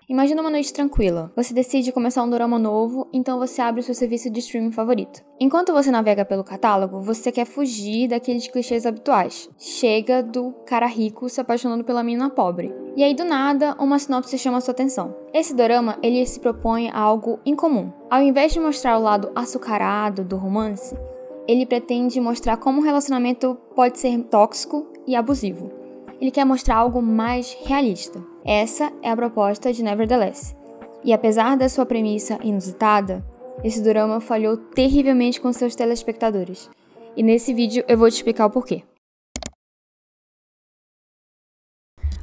Imagina uma noite tranquila. Você decide começar um dorama novo, então você abre o seu serviço de streaming favorito. Enquanto você navega pelo catálogo, você quer fugir daqueles clichês habituais. Chega do cara rico se apaixonando pela menina pobre. E aí, do nada, uma sinopse chama sua atenção. Esse dorama, ele se propõe a algo incomum. Ao invés de mostrar o lado açucarado do romance, ele pretende mostrar como um relacionamento pode ser tóxico e abusivo. Ele quer mostrar algo mais realista. Essa é a proposta de Nevertheless. E apesar da sua premissa inusitada, esse dorama falhou terrivelmente com seus telespectadores. E nesse vídeo eu vou te explicar o porquê.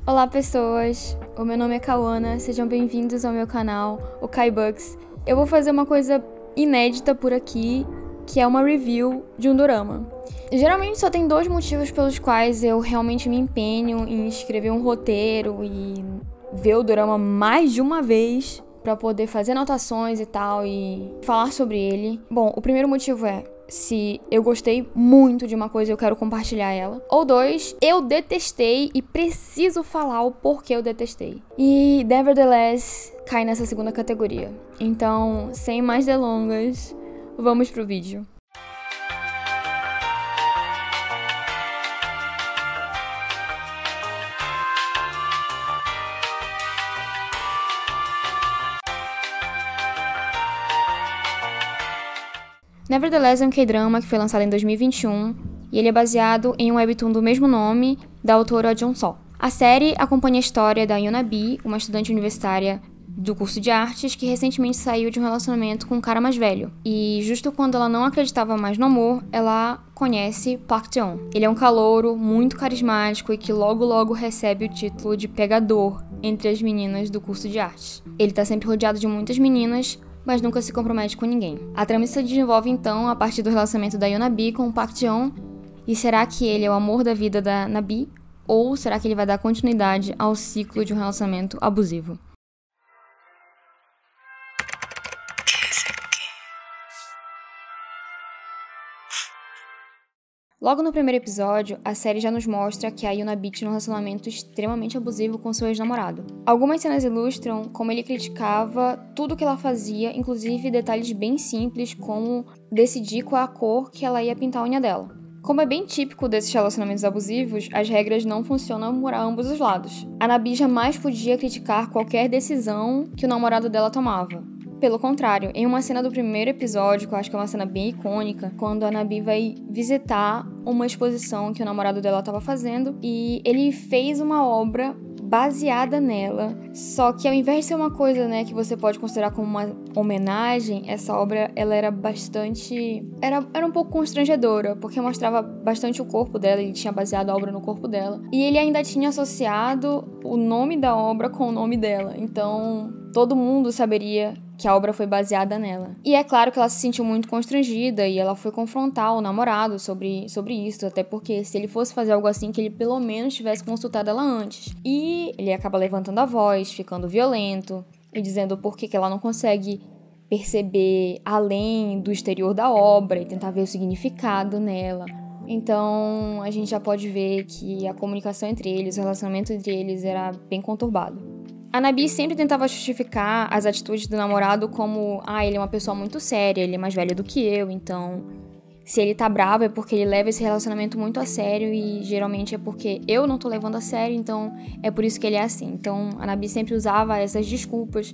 Olá pessoas, o meu nome é Kawana, sejam bem-vindos ao meu canal, o KaiBugs. Eu vou fazer uma coisa inédita por aqui, que é uma review de um dorama. Geralmente só tem 2 motivos pelos quais eu realmente me empenho em escrever um roteiro e ver o dorama mais de uma vez pra poder fazer anotações e tal e falar sobre ele. Bom, o primeiro motivo é se eu gostei muito de uma coisa e eu quero compartilhar ela. Ou 2, eu detestei e preciso falar o porquê eu detestei. E Nevertheless cai nessa segunda categoria. Então, sem mais delongas, vamos pro vídeo. Nevertheless é um K-drama que foi lançado em 2021 e ele é baseado em um webtoon do mesmo nome, da autora Jung So. A série acompanha a história da Yuna B, uma estudante universitária do curso de artes que recentemente saiu de um relacionamento com um cara mais velho. E justo quando ela não acreditava mais no amor, ela conhece Park Jeon. Ele é um calouro, muito carismático e que logo recebe o título de pegador entre as meninas do curso de artes. Ele tá sempre rodeado de muitas meninas, mas nunca se compromete com ninguém. A trama se desenvolve então a partir do relacionamento da Yuna B com o Park Jeon, e será que ele é o amor da vida da Nabi, ou será que ele vai dar continuidade ao ciclo de um relacionamento abusivo? Logo no primeiro episódio, a série já nos mostra que a Yuna B tinha um relacionamento extremamente abusivo com seu ex-namorado. Algumas cenas ilustram como ele criticava tudo que ela fazia, inclusive detalhes bem simples, como decidir qual a cor que ela ia pintar a unha dela. Como é bem típico desses relacionamentos abusivos, as regras não funcionam por ambos os lados. A Nabi jamais podia criticar qualquer decisão que o namorado dela tomava. Pelo contrário, em uma cena do primeiro episódio, que eu acho que é uma cena bem icônica, quando a Nabi vai visitar uma exposição que o namorado dela estava fazendo e ele fez uma obra baseada nela, só que ao invés de ser uma coisa, né, que você pode considerar como uma homenagem, essa obra, ela era bastante... Era um pouco constrangedora, porque mostrava bastante o corpo dela, ele tinha baseado a obra no corpo dela, e ele ainda tinha associado o nome da obra com o nome dela, então todo mundo saberia que a obra foi baseada nela. E é claro que ela se sentiu muito constrangida e ela foi confrontar o namorado sobre isso, até porque se ele fosse fazer algo assim, que ele pelo menos tivesse consultado ela antes. E ele acaba levantando a voz, ficando violento e dizendo por que ela não consegue perceber além do exterior da obra e tentar ver o significado nela. Então a gente já pode ver que a comunicação entre eles, o relacionamento entre eles era bem conturbado. A Nabi sempre tentava justificar as atitudes do namorado como ele é uma pessoa muito séria, ele é mais velho do que eu, então se ele tá bravo é porque ele leva esse relacionamento muito a sério e geralmente é porque eu não tô levando a sério, então é por isso que ele é assim. Então a Nabi sempre usava essas desculpas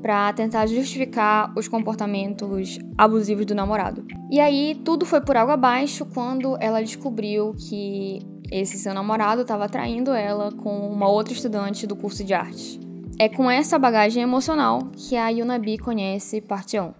pra tentar justificar os comportamentos abusivos do namorado. E aí tudo foi por água abaixo quando ela descobriu que esse seu namorado estava traindo ela com uma outra estudante do curso de artes. É com essa bagagem emocional que a Yuna B conhece Park Jeon.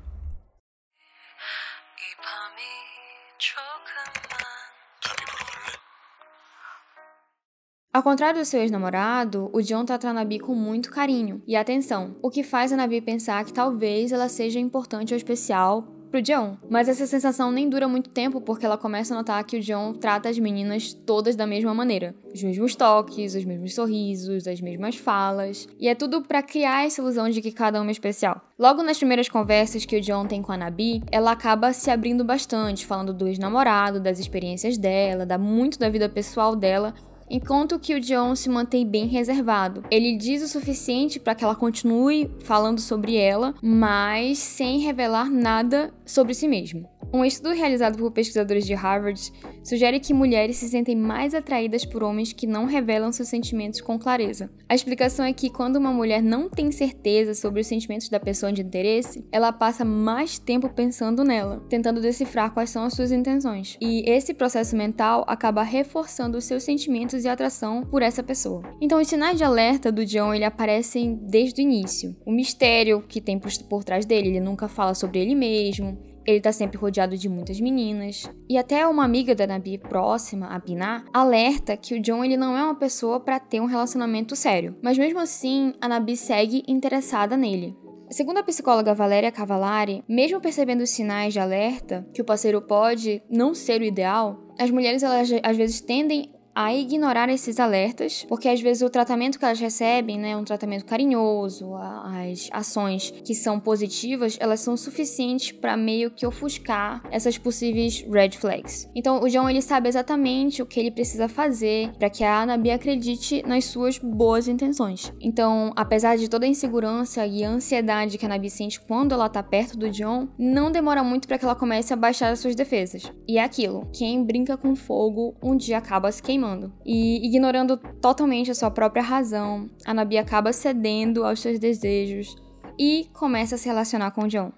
Ao contrário do seu ex-namorado, o Jeon trata a Nabi com muito carinho e atenção, o que faz a Nabi pensar que talvez ela seja importante ou especial pro Jeon. Mas essa sensação nem dura muito tempo, porque ela começa a notar que o Jeon trata as meninas todas da mesma maneira. Os mesmos toques, os mesmos sorrisos, as mesmas falas. E é tudo pra criar essa ilusão de que cada uma é especial. Logo nas primeiras conversas que o Jeon tem com a Nabi, ela acaba se abrindo bastante, falando do ex-namorado, das experiências dela, muito da vida pessoal dela, enquanto que o Jeon se mantém bem reservado. Ele diz o suficiente para que ela continue falando sobre ela, mas sem revelar nada sobre si mesmo. Um estudo realizado por pesquisadores de Harvard sugere que mulheres se sentem mais atraídas por homens que não revelam seus sentimentos com clareza. A explicação é que quando uma mulher não tem certeza sobre os sentimentos da pessoa de interesse, ela passa mais tempo pensando nela, tentando decifrar quais são as suas intenções. E esse processo mental acaba reforçando os seus sentimentos e atração por essa pessoa. Então os sinais de alerta do Jeon, ele aparecem desde o início. O mistério que tem por trás dele, ele nunca fala sobre ele mesmo. Ele tá sempre rodeado de muitas meninas. E até uma amiga da Nabi próxima, a Bina, alerta que o Jeon, ele não é uma pessoa pra ter um relacionamento sério. Mas mesmo assim, a Nabi segue interessada nele. Segundo a psicóloga Valéria Cavallari, mesmo percebendo os sinais de alerta que o parceiro pode não ser o ideal, as mulheres elas às vezes tendem a ignorar esses alertas, porque às vezes o tratamento que elas recebem, né, um tratamento carinhoso, as ações que são positivas, elas são suficientes para meio que ofuscar essas possíveis red flags. Então o Jeon, ele sabe exatamente o que ele precisa fazer para que a Nabi acredite nas suas boas intenções. Então, apesar de toda a insegurança e a ansiedade que a Nabi sente quando ela tá perto do Jeon, não demora muito para que ela comece a baixar as suas defesas. E é aquilo, quem brinca com fogo um dia acaba se queimando. E ignorando totalmente a sua própria razão, a Nabi acaba cedendo aos seus desejos e começa a se relacionar com o Jeon.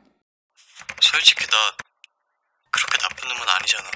솔직히 나 그렇게 나쁜 놈은 아니잖아.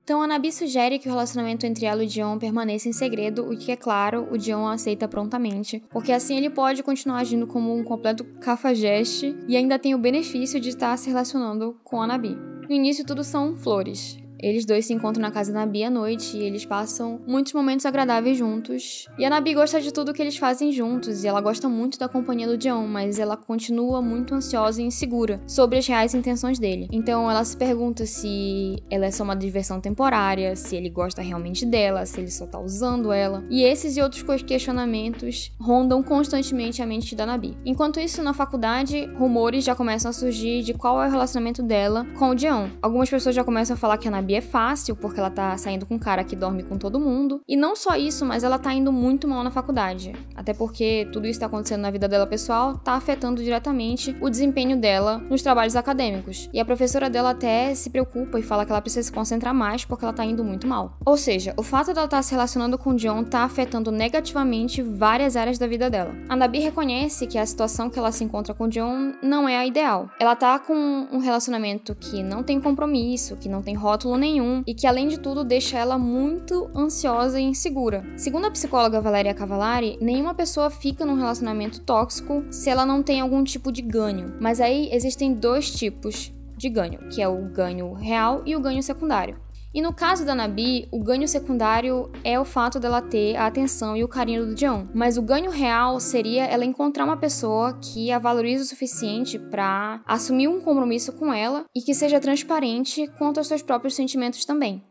Então a Nabi sugere que o relacionamento entre ela e o Jeon permaneça em segredo, o que, é claro, o Jeon aceita prontamente, porque assim ele pode continuar agindo como um completo cafajeste e ainda tem o benefício de estar se relacionando com a Nabi. No início tudo são flores. Eles dois se encontram na casa da Nabi à noite e eles passam muitos momentos agradáveis juntos. E a Nabi gosta de tudo que eles fazem juntos e ela gosta muito da companhia do Jeon, mas ela continua muito ansiosa e insegura sobre as reais intenções dele. Então ela se pergunta se ela é só uma diversão temporária, se ele gosta realmente dela, se ele só tá usando ela. E esses e outros questionamentos rondam constantemente a mente da Nabi. Enquanto isso, na faculdade, rumores já começam a surgir de qual é o relacionamento dela com o Jeon. Algumas pessoas já começam a falar que a Nabi é fácil, porque ela tá saindo com um cara que dorme com todo mundo. E não só isso, mas ela tá indo muito mal na faculdade. Até porque tudo isso tá acontecendo na vida dela pessoal, tá afetando diretamente o desempenho dela nos trabalhos acadêmicos. E a professora dela até se preocupa e fala que ela precisa se concentrar mais porque ela tá indo muito mal. Ou seja, o fato dela estar se relacionando com o Jeon tá afetando negativamente várias áreas da vida dela. A Nabi reconhece que a situação que ela se encontra com o Jeon não é a ideal. Ela tá com um relacionamento que não tem compromisso, que não tem rótulo nenhum e que, além de tudo, deixa ela muito ansiosa e insegura. Segundo a psicóloga Valéria Cavallari, nenhuma pessoa fica num relacionamento tóxico se ela não tem algum tipo de ganho. Mas aí existem dois tipos de ganho, que é o ganho real e o ganho secundário. E no caso da Nabi, o ganho secundário é o fato dela ter a atenção e o carinho do Jeon. Mas o ganho real seria ela encontrar uma pessoa que a valorize o suficiente para assumir um compromisso com ela e que seja transparente quanto aos seus próprios sentimentos também.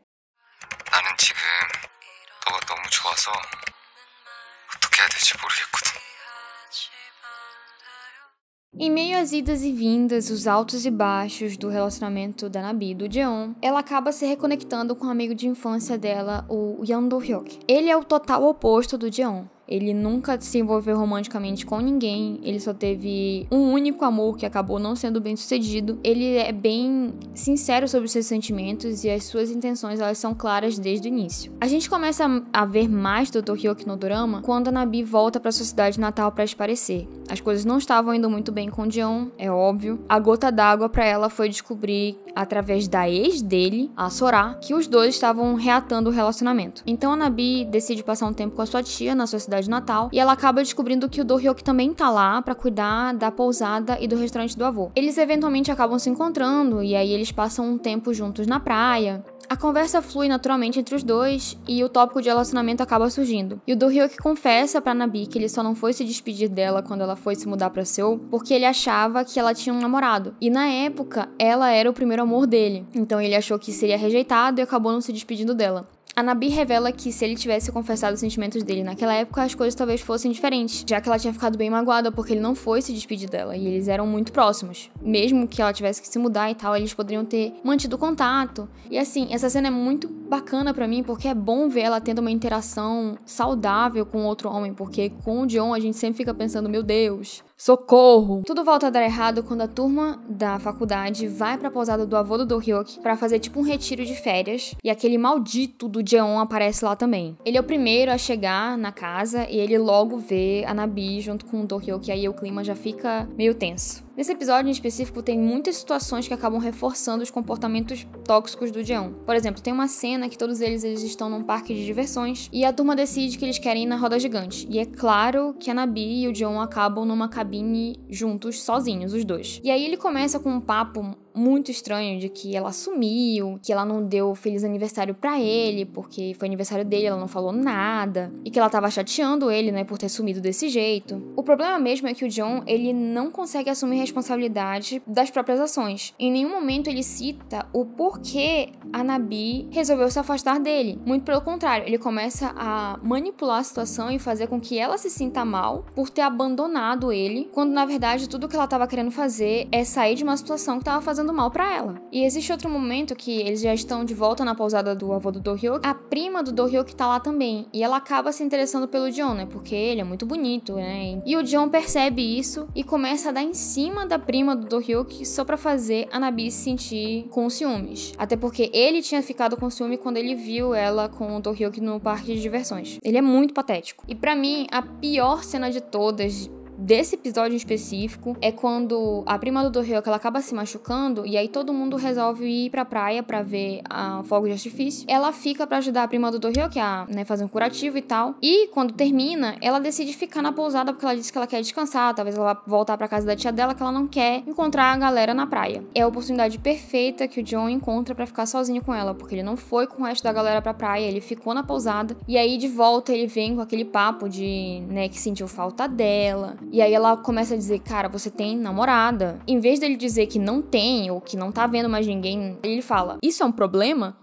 나는 지금 너가 너무 좋아서 어떻게 해야 될지 모르겠거든. Em meio às idas e vindas, os altos e baixos do relacionamento da Nabi e do Jeon, ela acaba se reconectando com o amigo de infância dela, o Yeon Do-hyuk. Ele é o total oposto do Jeon. Ele nunca se envolveu romanticamente com ninguém, ele só teve um único amor que acabou não sendo bem sucedido. Ele é bem sincero sobre os seus sentimentos e as suas intenções, elas são claras desde o início. A gente começa a ver mais do Do-hyuk no drama quando a Nabi volta para sua cidade natal para esparecer. As coisas não estavam indo muito bem com o Jeon, é óbvio. A gota d'água para ela foi descobrir, através da ex dele, a Sora, que os dois estavam reatando o relacionamento. Então a Nabi decide passar um tempo com a sua tia na sua cidade natal e ela acaba descobrindo que o Do-hyuk também tá lá pra cuidar da pousada e do restaurante do avô. Eles eventualmente acabam se encontrando e aí eles passam um tempo juntos na praia. A conversa flui naturalmente entre os dois e o tópico de relacionamento acaba surgindo. E o Do-hyuk confessa pra Nabi que ele só não foi se despedir dela quando ela foi se mudar pra Seul porque ele achava que ela tinha um namorado. E na época, ela era o primeiro amor dele. Então ele achou que seria rejeitado e acabou não se despedindo dela. A Nabi revela que se ele tivesse confessado os sentimentos dele naquela época, as coisas talvez fossem diferentes, já que ela tinha ficado bem magoada porque ele não foi se despedir dela, e eles eram muito próximos. Mesmo que ela tivesse que se mudar e tal, eles poderiam ter mantido contato. E assim, essa cena é muito bacana pra mim, porque é bom ver ela tendo uma interação saudável com outro homem, porque com o Jeon a gente sempre fica pensando, meu Deus, socorro! Tudo volta a dar errado quando a turma da faculdade vai pra pousada do avô do Do-hyuk pra fazer tipo um retiro de férias, e aquele maldito do Jeon aparece lá também. Ele é o primeiro a chegar na casa e ele logo vê a Nabi junto com o Do-hyuk, e aí o clima já fica meio tenso. Nesse episódio em específico tem muitas situações que acabam reforçando os comportamentos tóxicos do Jeon. Por exemplo, tem uma cena que todos eles estão num parque de diversões e a turma decide que eles querem ir na roda gigante. E é claro que a Nabi e o Jeon acabam numa cabine juntos, sozinhos, os dois. E aí ele começa com um papo muito estranho de que ela sumiu, que ela não deu feliz aniversário pra ele, porque foi aniversário dele, ela não falou nada, e que ela tava chateando ele, né, por ter sumido desse jeito. O problema mesmo é que o Jeon, ele não consegue assumir responsabilidade das próprias ações. Em nenhum momento ele cita o porquê a Nabi resolveu se afastar dele. Muito pelo contrário, ele começa a manipular a situação e fazer com que ela se sinta mal por ter abandonado ele, quando na verdade tudo que ela tava querendo fazer é sair de uma situação que tava fazendo mal pra ela. E existe outro momento que eles já estão de volta na pousada do avô do Do-hyuk. A prima do Do-hyuk tá lá também, e ela acaba se interessando pelo Jeon, né, porque ele é muito bonito, né, e o Jeon percebe isso e começa a dar em cima da prima do Do-hyuk só pra fazer a Nabi se sentir com ciúmes. Até porque ele tinha ficado com ciúme quando ele viu ela com o Do-hyuk no parque de diversões. Ele é muito patético. E pra mim, a pior cena de todas desse episódio em específico é quando a prima do Do-hyuk, ela acaba se machucando e aí todo mundo resolve ir pra praia pra ver a fogo de artifício. Ela fica pra ajudar a prima do Do-hyuk a, né, fazer um curativo e tal. E quando termina, ela decide ficar na pousada porque ela disse que ela quer descansar, talvez ela vá voltar pra casa da tia dela, que ela não quer encontrar a galera na praia. É a oportunidade perfeita que o Jeon encontra pra ficar sozinho com ela, porque ele não foi com o resto da galera pra praia, ele ficou na pousada e aí de volta ele vem com aquele papo de, né, que sentiu falta dela. E aí ela começa a dizer, cara, você tem namorada. Em vez dele dizer que não tem, ou que não tá vendo mais ninguém, ele fala, isso é um problema?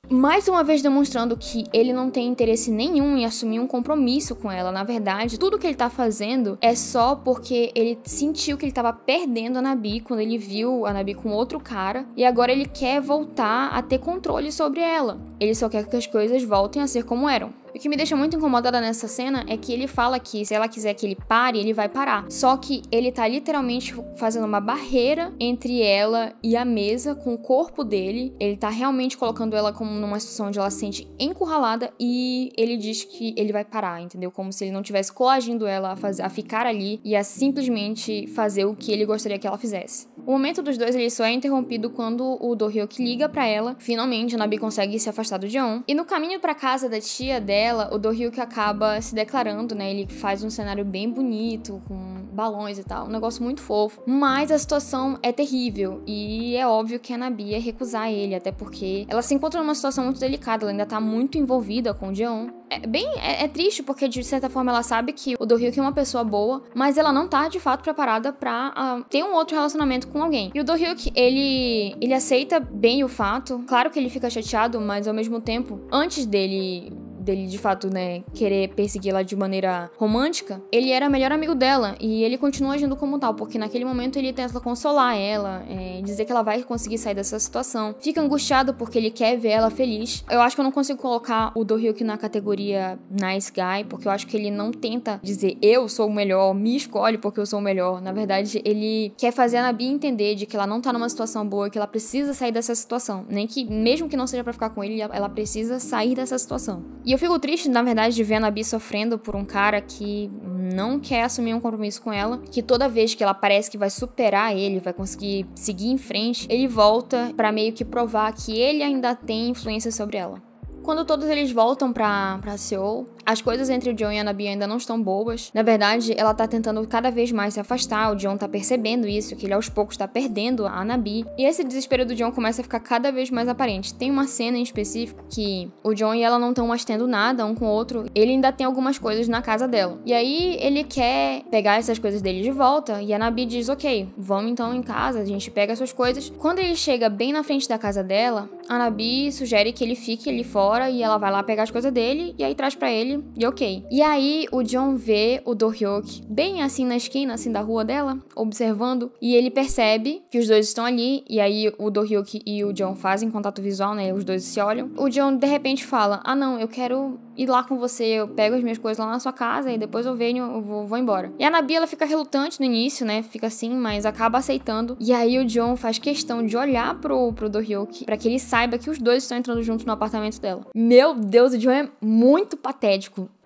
Mais uma vez demonstrando que ele não tem interesse nenhum em assumir um compromisso com ela. Na verdade, tudo que ele tá fazendo é só porque ele sentiu que ele tava perdendo a Nabi quando ele viu a Nabi com outro cara, e agora ele quer voltar a ter controle sobre ela. Ele só quer que as coisas voltem a ser como eram. O que me deixa muito incomodada nessa cena é que ele fala que se ela quiser que ele pare, ele vai parar. Só que ele tá literalmente fazendo uma barreira entre ela e a mesa com o corpo dele. Ele tá realmente colocando ela como numa situação onde ela se sente encurralada e ele diz que ele vai parar, entendeu? Como se ele não tivesse coagindo ela a ficar ali e a simplesmente fazer o que ele gostaria que ela fizesse. O momento dos dois ele só é interrompido quando o Do-hyuk liga pra ela. Finalmente, a Nabi consegue se afastar do Jeon. E no caminho pra casa da tia dela, o Do-hyuk acaba se declarando, né? Ele faz um cenário bem bonito, com balões e tal. Um negócio muito fofo. Mas a situação é terrível. E é óbvio que a Nabi ia recusar ele, até porque ela se encontra numa situação muito delicada. Ela ainda tá muito envolvida com o Jeon. É triste, porque de certa forma ela sabe que o Do-hyuk é uma pessoa boa, mas ela não tá de fato preparada pra ter um outro relacionamento com alguém. E o Do-hyuk, ele aceita bem o fato. Claro que ele fica chateado, mas ao mesmo tempo, antes dele de fato, né, querer persegui-la de maneira romântica, ele era o melhor amigo dela e ele continua agindo como tal, porque naquele momento ele tenta consolar ela, dizer que ela vai conseguir sair dessa situação. Fica angustiado porque ele quer ver ela feliz. Eu acho que eu não consigo colocar o Do-hyuk na categoria nice guy, porque eu acho que ele não tenta dizer eu sou o melhor, me escolhe porque eu sou o melhor. Na verdade, ele quer fazer a Nabi entender de que ela não tá numa situação boa, que ela precisa sair dessa situação. Mesmo que não seja pra ficar com ele, ela precisa sair dessa situação. E eu fico triste, na verdade, de ver a Nabi sofrendo por um cara que não quer assumir um compromisso com ela, que toda vez que ela parece que vai superar ele, vai conseguir seguir em frente, ele volta pra meio que provar que ele ainda tem influência sobre ela. Quando todos eles voltam pra Seul, as coisas entre o John e a Nabi ainda não estão boas. Na verdade, ela tá tentando cada vez mais se afastar, o John tá percebendo isso, que ele aos poucos tá perdendo a Nabi. E esse desespero do John começa a ficar cada vez mais aparente. Tem uma cena em específico que o John e ela não estão mais tendo nada um com o outro. Ele ainda tem algumas coisas na casa dela. E aí ele quer pegar essas coisas dele de volta e a Nabi diz, ok, vamos então em casa, a gente pega as suas coisas. Quando ele chega bem na frente da casa dela, a Nabi sugere que ele fique ali fora e ela vai lá pegar as coisas dele e aí traz pra ele e ok. E aí o John vê o Do-hyuk bem assim na esquina, assim da rua dela, observando, e ele percebe que os dois estão ali, e aí o Do-hyuk e o John fazem contato visual, né, os dois se olham. O John de repente fala, não, eu quero ir lá com você, eu pego as minhas coisas lá na sua casa e depois eu venho, eu vou embora. E a Nabi, ela fica relutante no início, né, fica assim, mas acaba aceitando. E aí o John faz questão de olhar pro Do-hyuk pra que ele saiba que os dois estão entrando juntos no apartamento dela. Meu Deus, o John é muito patético.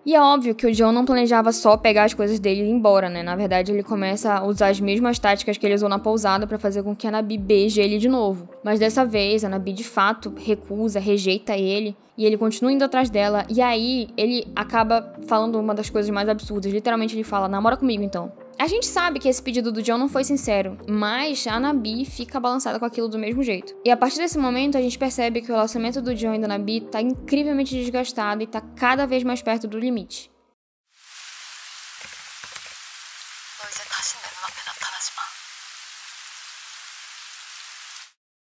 E é óbvio que o John não planejava só pegar as coisas dele e ir embora, né? Na verdade, ele começa a usar as mesmas táticas que ele usou na pousada pra fazer com que a Nabi beije ele de novo. Mas dessa vez, a Nabi de fato recusa, rejeita ele. E ele continua indo atrás dela. E aí, ele acaba falando uma das coisas mais absurdas. Literalmente, ele fala, namora comigo então. A gente sabe que esse pedido do John não foi sincero, mas a Nabi fica balançada com aquilo do mesmo jeito. E a partir desse momento, a gente percebe que o relacionamento do John e da Nabi tá incrivelmente desgastado e tá cada vez mais perto do limite.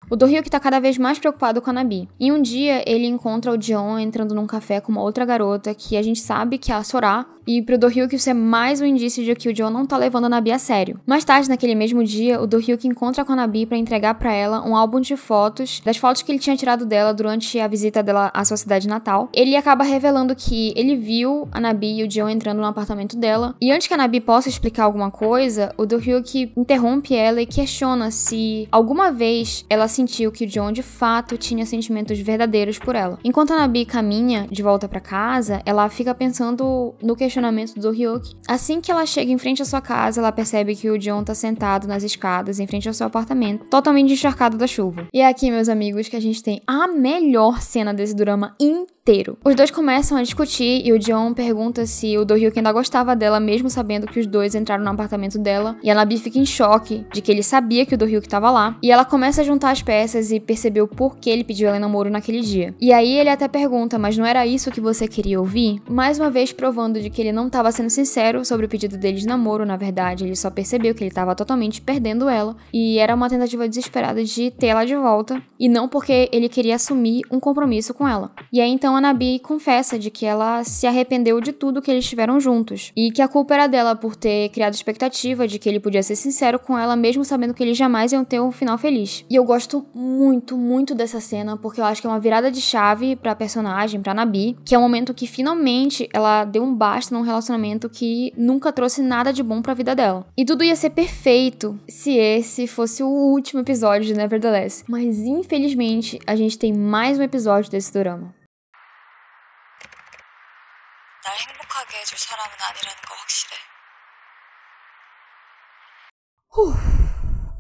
O Do-hyuk tá cada vez mais preocupado com a Nabi. E um dia, ele encontra o John entrando num café com uma outra garota, que a gente sabe que é a Sora. E pro Do-hyuk isso é mais um indício de que o John não tá levando a Nabi a sério. Mais tarde, naquele mesmo dia, o Do-hyuk encontra com a Nabi pra entregar pra ela um álbum de fotos, das fotos que ele tinha tirado dela durante a visita dela à sua cidade natal. Ele acaba revelando que ele viu a Nabi e o John entrando no apartamento dela. E antes que a Nabi possa explicar alguma coisa, o Do-hyuk interrompe ela e questiona se alguma vez ela sentiu que o John de fato tinha sentimentos verdadeiros por ela. Enquanto a Nabi caminha de volta pra casa, ela fica pensando no questionamento do Do-hyuk. Assim que ela chega em frente à sua casa, ela percebe que o John tá sentado nas escadas em frente ao seu apartamento, totalmente encharcado da chuva. E é aqui, meus amigos, que a gente tem a melhor cena desse drama inteiro. Os dois começam a discutir e o John pergunta se o Do-hyuk ainda gostava dela, mesmo sabendo que os dois entraram no apartamento dela. E a Nabi fica em choque de que ele sabia que o Do-hyuk tava lá. E ela começa a juntar as peças e percebeu por que ele pediu ela em namoro naquele dia. E aí ele até pergunta, mas não era isso que você queria ouvir? Mais uma vez provando de que ele não tava sendo sincero sobre o pedido dele de namoro. Na verdade, ele só percebeu que ele tava totalmente perdendo ela. E era uma tentativa desesperada de ter ela de volta. E não porque ele queria assumir um compromisso com ela. E aí então a Nabi confessa de que ela se arrependeu de tudo que eles tiveram juntos. E que a culpa era dela por ter criado expectativa de que ele podia ser sincero com ela, mesmo sabendo que eles jamais iam ter um final feliz. E eu gosto muito, muito dessa cena, porque eu acho que é uma virada de chave pra personagem, pra Nabi, que é o momento que finalmente ela deu um basta num relacionamento que nunca trouxe nada de bom pra vida dela. E tudo ia ser perfeito se esse fosse o último episódio de Nevertheless. Mas infelizmente a gente tem mais um episódio desse drama. 날 행복하게 해줄 사람은 아니라는 거 확실해.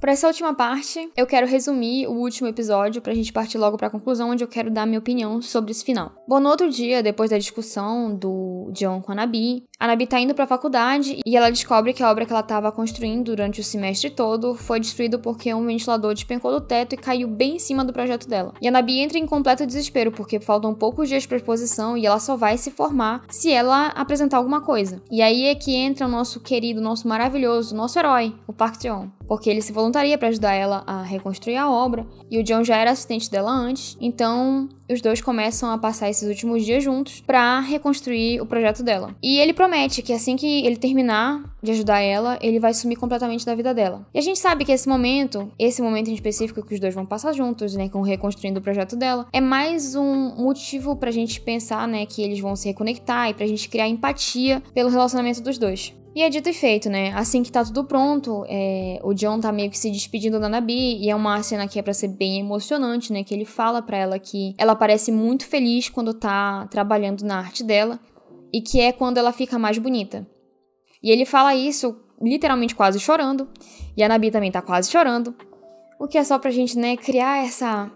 Pra essa última parte, eu quero resumir o último episódio pra gente partir logo pra conclusão, onde eu quero dar minha opinião sobre esse final. Bom, no outro dia, depois da discussão do John com a Nabi tá indo pra faculdade e ela descobre que a obra que ela tava construindo durante o semestre todo foi destruída porque um ventilador despencou do teto e caiu bem em cima do projeto dela. E a Nabi entra em completo desespero porque faltam poucos dias pra exposição e ela só vai se formar se ela apresentar alguma coisa. E aí é que entra o nosso querido, nosso maravilhoso, nosso herói, o Park John, porque ele se voluntaria pra ajudar ela a reconstruir a obra e o John já era assistente dela antes, então os dois começam a passar esses últimos dias juntos pra reconstruir o projeto dela. E ele promete que assim que ele terminar de ajudar ela, ele vai sumir completamente da vida dela. E a gente sabe que esse momento em específico que os dois vão passar juntos, né, com reconstruindo o projeto dela, é mais um motivo pra gente pensar, né, que eles vão se reconectar e pra gente criar empatia pelo relacionamento dos dois. E é dito e feito, né? Assim que tá tudo pronto, o John tá meio que se despedindo da Nabi, e é uma cena que é pra ser bem emocionante, né? Que ele fala pra ela que ela parece muito feliz quando tá trabalhando na arte dela, e que é quando ela fica mais bonita. E ele fala isso literalmente quase chorando, e a Nabi também tá quase chorando, o que é só pra gente, né, criar essa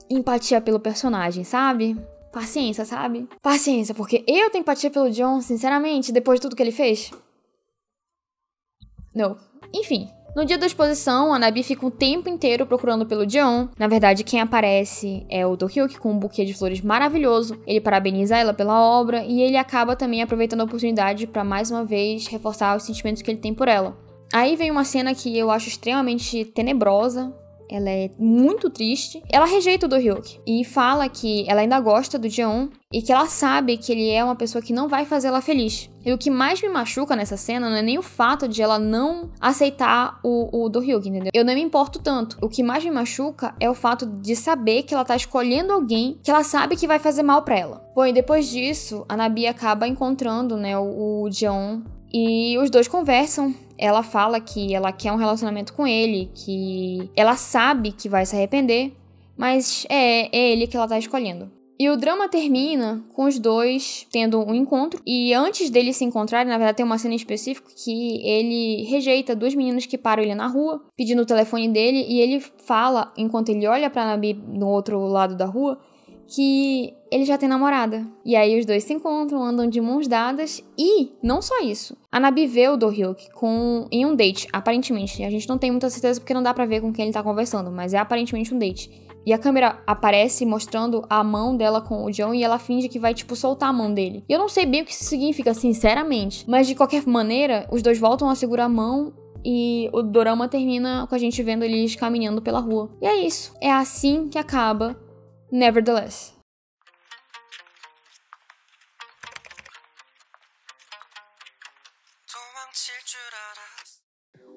empatia pelo personagem, sabe? paciência, sabe? Paciência, porque eu tenho empatia pelo John, sinceramente, depois de tudo que ele fez. Não. Enfim. No dia da exposição, a Nabi fica o tempo inteiro procurando pelo Jeon. Na verdade, quem aparece é o Do-hyuk com um buquê de flores maravilhoso. Ele parabeniza ela pela obra e ele acaba também aproveitando a oportunidade para mais uma vez reforçar os sentimentos que ele tem por ela. Aí vem uma cena que eu acho extremamente tenebrosa. Ela é muito triste. Ela rejeita o Do-hyuk e fala que ela ainda gosta do Jeon e que ela sabe que ele é uma pessoa que não vai fazer ela feliz. E o que mais me machuca nessa cena não é nem o fato de ela não aceitar o Do-hyuk, entendeu? Eu não me importo tanto. O que mais me machuca é o fato de saber que ela tá escolhendo alguém que ela sabe que vai fazer mal pra ela. Bom, e depois disso, a Nabi acaba encontrando, né, o Jeon e os dois conversam. Ela fala que ela quer um relacionamento com ele, que ela sabe que vai se arrepender, mas é ele que ela tá escolhendo. E o drama termina com os dois tendo um encontro. E antes deles se encontrarem, na verdade tem uma cena específica que ele rejeita duas meninas que param ele na rua, pedindo o telefone dele. E ele fala, enquanto ele olha pra Nabi no outro lado da rua, que ele já tem namorada. E aí os dois se encontram, andam de mãos dadas. E não só isso. A Nabi vê o Do-hyuk em um date, aparentemente. A gente não tem muita certeza porque não dá pra ver com quem ele tá conversando, mas é aparentemente um date. E a câmera aparece mostrando a mão dela com o Jeon e ela finge que vai, soltar a mão dele. E eu não sei bem o que isso significa, sinceramente. Mas, de qualquer maneira, os dois voltam a segurar a mão e o dorama termina com a gente vendo eles caminhando pela rua. E é isso. É assim que acaba Nevertheless.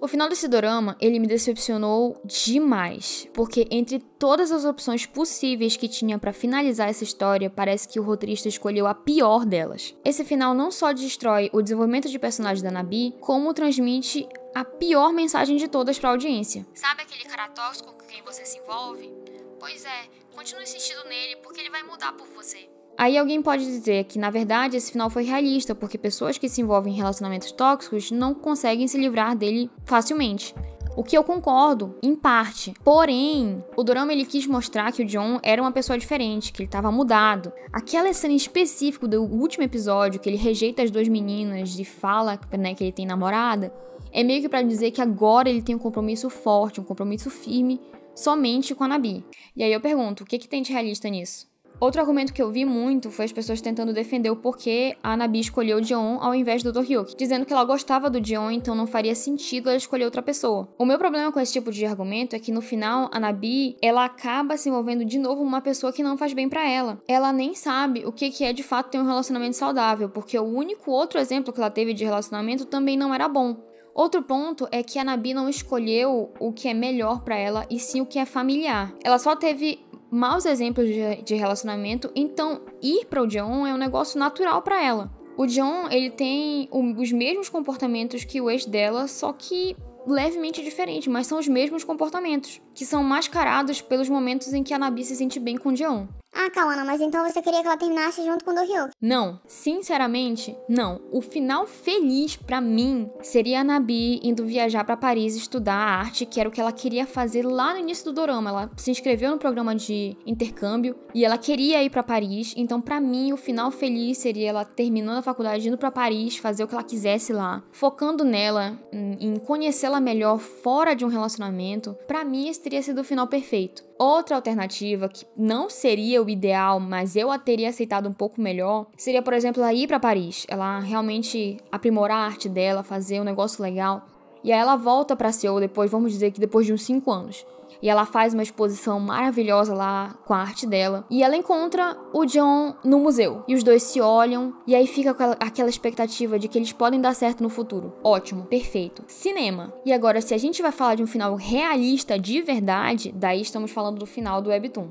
O final desse dorama, ele me decepcionou demais, porque entre todas as opções possíveis que tinha pra finalizar essa história, parece que o roteirista escolheu a pior delas. Esse final não só destrói o desenvolvimento de personagem da Nabi, como transmite a pior mensagem de todas pra audiência. Sabe aquele cara tóxico com quem você se envolve? Pois é, continue insistindo nele, porque ele vai mudar por você. Aí alguém pode dizer que, na verdade, esse final foi realista, porque pessoas que se envolvem em relacionamentos tóxicos não conseguem se livrar dele facilmente. O que eu concordo, em parte. Porém, o dorama ele quis mostrar que o Jeon era uma pessoa diferente, que ele estava mudado. Aquela cena específica do último episódio, que ele rejeita as duas meninas e fala, né, que ele tem namorada, é meio que pra dizer que agora ele tem um compromisso forte, um compromisso firme, somente com a Nabi. E aí eu pergunto, o que tem de realista nisso? Outro argumento que eu vi muito foi as pessoas tentando defender o porquê a Nabi escolheu o Jeon ao invés do Do-hyuk, dizendo que ela gostava do Jeon, então não faria sentido ela escolher outra pessoa. O meu problema com esse tipo de argumento é que no final a Nabi, ela acaba se envolvendo de novo com uma pessoa que não faz bem pra ela. Ela nem sabe o que é de fato ter um relacionamento saudável, porque o único outro exemplo que ela teve de relacionamento também não era bom. Outro ponto é que a Nabi não escolheu o que é melhor pra ela, e sim o que é familiar. Ela só teve maus exemplos de relacionamento, então ir para o Jeon é um negócio natural para ela. O Jeon, ele tem os mesmos comportamentos que o ex dela, só que levemente diferente, mas são os mesmos comportamentos, que são mascarados pelos momentos em que a Nabi se sente bem com o Jeon. Ah, Kawana, mas então você queria que ela terminasse junto com o Do-hyuk? Não, sinceramente, não. O final feliz pra mim seria a Nabi indo viajar pra Paris estudar a arte, que era o que ela queria fazer lá no início do dorama. Ela se inscreveu no programa de intercâmbio e ela queria ir pra Paris, então pra mim o final feliz seria ela terminando a faculdade, indo pra Paris, fazer o que ela quisesse lá, focando nela, em conhecê-la melhor fora de um relacionamento. Pra mim esse teria sido o final perfeito. Outra alternativa, que não seria o ideal, mas eu a teria aceitado um pouco melhor, seria, por exemplo, ela ir pra Paris. Ela realmente aprimorar a arte dela, fazer um negócio legal. E aí ela volta pra Seul depois, vamos dizer que depois de uns 5 anos. E ela faz uma exposição maravilhosa lá com a arte dela. E ela encontra o Jeon no museu. E os dois se olham. E aí fica aquela expectativa de que eles podem dar certo no futuro. Ótimo, perfeito. Cinema. E agora, se a gente vai falar de um final realista de verdade, daí estamos falando do final do Webtoon.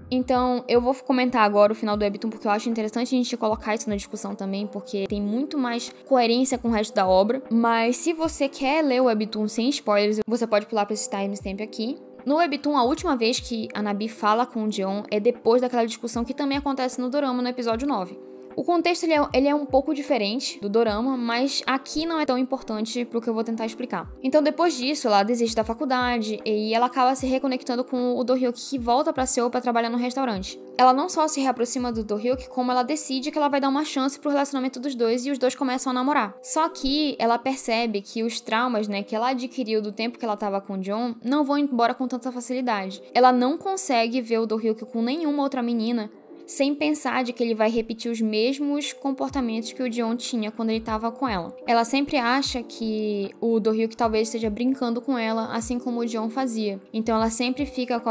Então, eu vou comentar agora o final do Webtoon, porque eu acho interessante a gente colocar isso na discussão também, porque tem muito mais coerência com o resto da obra. Mas se você quer ler o Webtoon sem spoilers, você pode pular para esse timestamp aqui. No Webtoon, a última vez que a Nabi fala com o Jeon é depois daquela discussão que também acontece no dorama, no episódio 9. O contexto ele é um pouco diferente do dorama, mas aqui não é tão importante pro que eu vou tentar explicar. Então depois disso, ela desiste da faculdade e ela acaba se reconectando com o Do-hyuk, que volta pra Seul pra trabalhar no restaurante. Ela não só se reaproxima do Do-hyuk, como ela decide que ela vai dar uma chance pro relacionamento dos dois e os dois começam a namorar. Só que ela percebe que os traumas, né, que ela adquiriu do tempo que ela tava com o John não vão embora com tanta facilidade. Ela não consegue ver o Do-hyuk com nenhuma outra menina sem pensar de que ele vai repetir os mesmos comportamentos que o John tinha quando ele estava com ela. Ela sempre acha que o Do-hyuk talvez esteja brincando com ela, assim como o John fazia. Então ela sempre fica com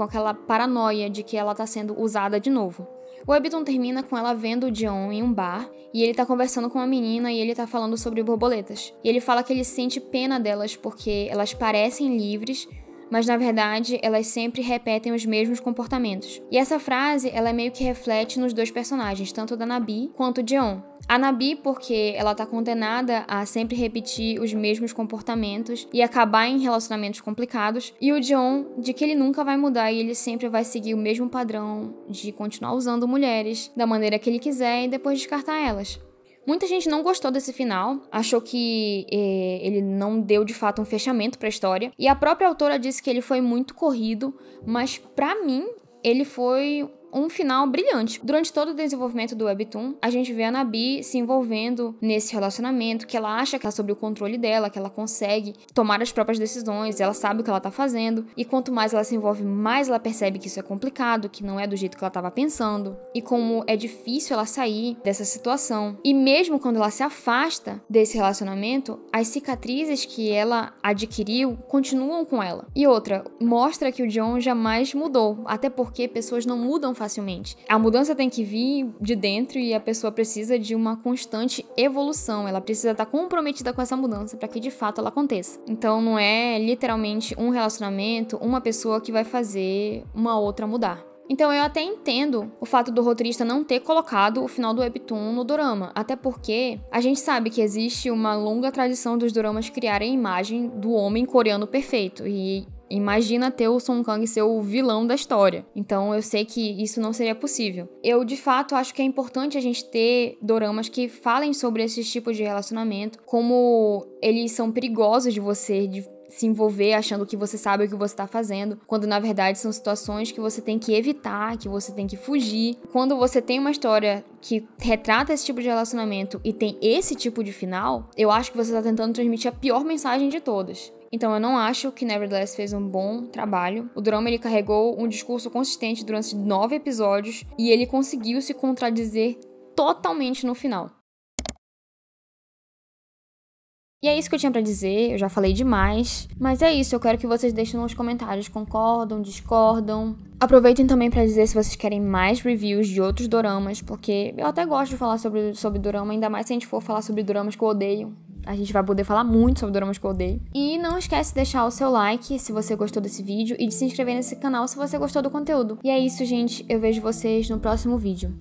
aquela paranoia de que ela tá sendo usada de novo. O webtoon termina com ela vendo o John em um bar e ele tá conversando com uma menina e ele tá falando sobre borboletas. E ele fala que ele sente pena delas porque elas parecem livres, mas na verdade elas sempre repetem os mesmos comportamentos. E essa frase, ela meio que reflete nos dois personagens, tanto da Nabi quanto o Jeon. A Nabi porque ela tá condenada a sempre repetir os mesmos comportamentos e acabar em relacionamentos complicados, e o Jeon de que ele nunca vai mudar e ele sempre vai seguir o mesmo padrão de continuar usando mulheres da maneira que ele quiser e depois descartar elas. Muita gente não gostou desse final, achou que ele não deu de fato um fechamento para a história, e a própria autora disse que ele foi muito corrido, mas pra mim ele foi um final brilhante. Durante todo o desenvolvimento do webtoon, a gente vê a Nabi se envolvendo nesse relacionamento, que ela acha que é sobre o controle dela, que ela consegue tomar as próprias decisões, ela sabe o que ela tá fazendo, e quanto mais ela se envolve, mais ela percebe que isso é complicado, que não é do jeito que ela tava pensando, e como é difícil ela sair dessa situação. E mesmo quando ela se afasta desse relacionamento, as cicatrizes que ela adquiriu continuam com ela. E outra, mostra que o John jamais mudou, até porque pessoas não mudam facilmente. A mudança tem que vir de dentro e a pessoa precisa de uma constante evolução. Ela precisa estar comprometida com essa mudança para que de fato ela aconteça. Então não é literalmente um relacionamento, uma pessoa que vai fazer uma outra mudar. Então eu até entendo o fato do roteirista não ter colocado o final do webtoon no dorama, até porque a gente sabe que existe uma longa tradição dos doramas criarem a imagem do homem coreano perfeito, e imagina ter o Song Kang ser o vilão da história. Então eu sei que isso não seria possível. Eu, de fato, acho que é importante a gente ter doramas que falem sobre esses tipos de relacionamento, como eles são perigosos de você se envolver achando que você sabe o que você tá fazendo, quando na verdade são situações que você tem que evitar, que você tem que fugir. Quando você tem uma história que retrata esse tipo de relacionamento e tem esse tipo de final, eu acho que você tá tentando transmitir a pior mensagem de todas. Então eu não acho que Nevertheless fez um bom trabalho. O drama ele carregou um discurso consistente durante 9 episódios e ele conseguiu se contradizer totalmente no final. E é isso que eu tinha pra dizer, eu já falei demais. Mas é isso, eu quero que vocês deixem nos comentários, concordam, discordam. Aproveitem também pra dizer se vocês querem mais reviews de outros doramas, porque eu até gosto de falar sobre dorama, ainda mais se a gente for falar sobre doramas que eu odeio. A gente vai poder falar muito sobre doramas que eu odeio. E não esquece de deixar o seu like se você gostou desse vídeo e de se inscrever nesse canal se você gostou do conteúdo. E é isso, gente, eu vejo vocês no próximo vídeo.